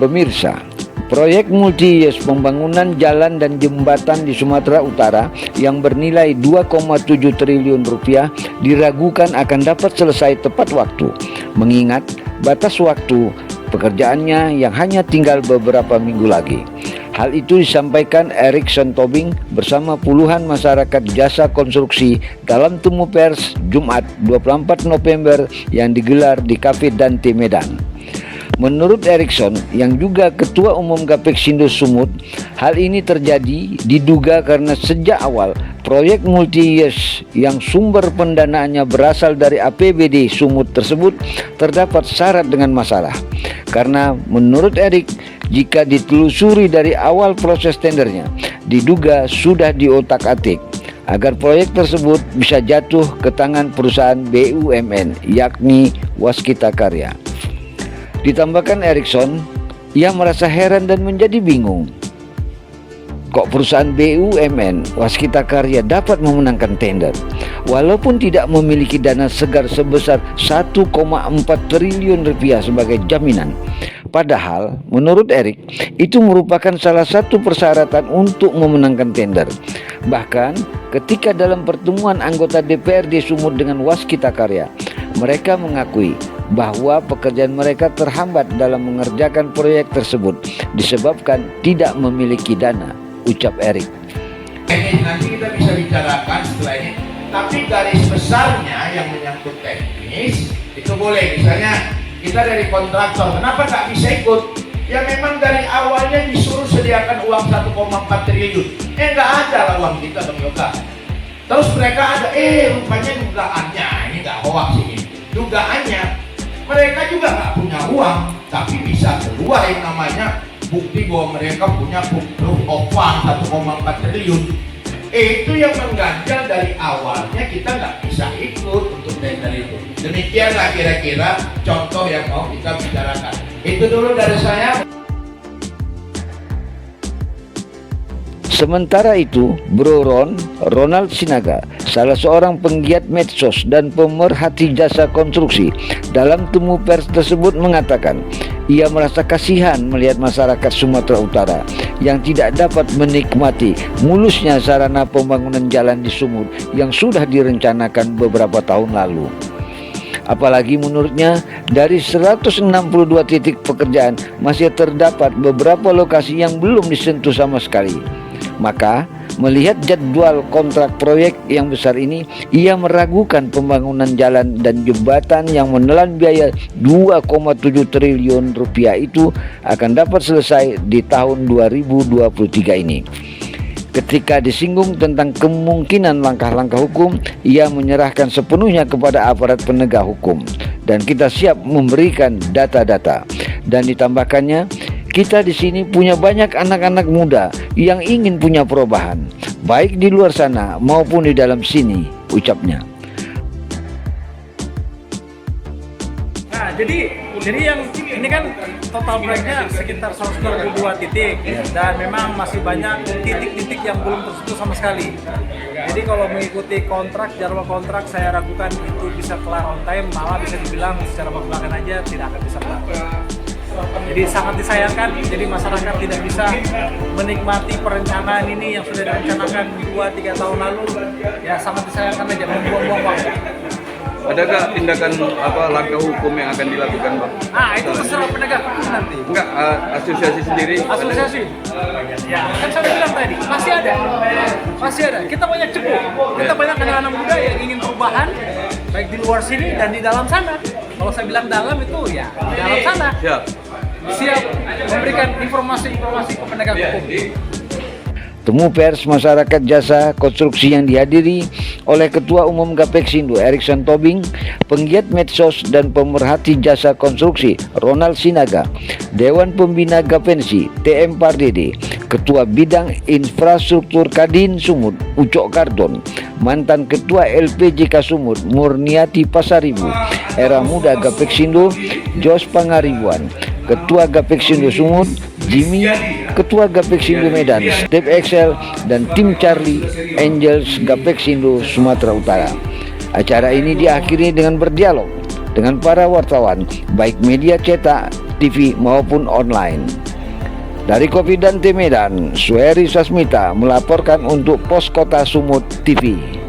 Pemirsa, proyek multi-years pembangunan jalan dan jembatan di Sumatera Utara yang bernilai 2,7 triliun rupiah diragukan akan dapat selesai tepat waktu, mengingat batas waktu pekerjaannya yang hanya tinggal beberapa minggu lagi. Hal itu disampaikan Erickson Tobing bersama puluhan masyarakat jasa konstruksi dalam temu pers Jumat 24 November yang digelar di Cafe Dante Medan. Menurut Erickson, yang juga Ketua Umum Gapeksindo Sumut, hal ini terjadi diduga karena sejak awal proyek multi-years yang sumber pendanaannya berasal dari APBD Sumut tersebut terdapat syarat dengan masalah. Karena menurut Erik, jika ditelusuri dari awal proses tendernya, diduga sudah diotak-atik agar proyek tersebut bisa jatuh ke tangan perusahaan BUMN, yakni Waskita Karya. Ditambahkan Erickson, ia merasa heran dan menjadi bingung. Kok perusahaan BUMN Waskita Karya dapat memenangkan tender walaupun tidak memiliki dana segar sebesar 1,4 triliun rupiah sebagai jaminan. Padahal menurut Erik, itu merupakan salah satu persyaratan untuk memenangkan tender. Bahkan ketika dalam pertemuan anggota DPRD Sumut dengan Waskita Karya, mereka mengakui bahwa pekerjaan mereka terhambat dalam mengerjakan proyek tersebut disebabkan tidak memiliki dana, ucap Erik. Nanti kita bisa bicarakan setelah ini, tapi garis besarnya yang menyangkut teknis itu boleh. Misalnya kita dari kontraktor, kenapa nggak bisa ikut? Ya memang dari awalnya disuruh sediakan uang 1,4 triliun. Nggak ada lah uang kita, Bang Yoga. Terus mereka ada, rupanya dugaannya, ini nggak hoax ini. Dugaannya, mereka juga nggak punya uang, tapi bisa keluar yang namanya bukti bahwa mereka punya proof of fund 1,4 triliun. Itu yang mengganjal dari awalnya kita nggak bisa ikut untuk tender itu. Demikianlah kira-kira contoh yang mau kita bicarakan. Itu dulu dari saya. Sementara itu, Bro Ronald Sinaga, salah seorang penggiat medsos dan pemerhati jasa konstruksi, dalam temu pers tersebut mengatakan ia merasa kasihan melihat masyarakat Sumatera Utara yang tidak dapat menikmati mulusnya sarana pembangunan jalan di Sumut yang sudah direncanakan beberapa tahun lalu. Apalagi menurutnya dari 162 titik pekerjaan masih terdapat beberapa lokasi yang belum disentuh sama sekali. Maka melihat jadwal kontrak proyek yang besar ini, ia meragukan pembangunan jalan dan jembatan yang menelan biaya 2,7 triliun rupiah itu akan dapat selesai di tahun 2023 ini. Ketika disinggung tentang kemungkinan langkah-langkah hukum, ia menyerahkan sepenuhnya kepada aparat penegak hukum dan kita siap memberikan data-data. Dan ditambahkannya, kita di sini punya banyak anak-anak muda yang ingin punya perubahan, baik di luar sana maupun di dalam sini, ucapnya. Nah, jadi yang ini kan total proyeknya sekitar 192 titik dan memang masih banyak titik-titik yang belum tersentuh sama sekali. Jadi kalau mengikuti kontrak, jadwal kontrak, saya ragukan itu bisa kelar on time, malah bisa dibilang secara belak-belakan aja tidak akan bisa kelar. Jadi sangat disayangkan, jadi masyarakat tidak bisa menikmati perencanaan ini yang sudah direncanakan 2-3 tahun lalu. Ya sangat disayangkan aja, membuang-buang waktu. Adakah tindakan langkah hukum yang akan dilakukan, Bang? Itu terserah penegak hukum nanti. Enggak, asosiasi sendiri? Asosiasi? Ya, kan saya bilang tadi, masih ada. Kita banyak cepu, kita banyak anak-anak muda yang ingin perubahan, baik di luar sini dan di dalam sana. Kalau saya bilang dalam itu ya di dalam sana. Siap memberikan informasi-informasi ke penegak hukum. Temu pers masyarakat jasa konstruksi yang dihadiri oleh Ketua Umum Gapeksindo Erickson Tobing, penggiat medsos dan pemerhati jasa konstruksi Ronald Sinaga, Dewan Pembina Gapensi TM Pardede, Ketua Bidang Infrastruktur Kadin Sumut Ucok Kardon, mantan Ketua LPJK Sumut Murniati Pasaribu, Era Muda Gapeksindo Jos Pangaribuan, Ketua Gapeksindo Sumut Jimmy, Ketua Gapeksindo Medan Step Excel, dan tim Charlie Angels Gapeksindo Sumatera Utara. Acara ini diakhiri dengan berdialog dengan para wartawan baik media cetak TV maupun online. Dari Kopidan Medan, Suheri Sasmita melaporkan untuk Pos Kota Sumut TV.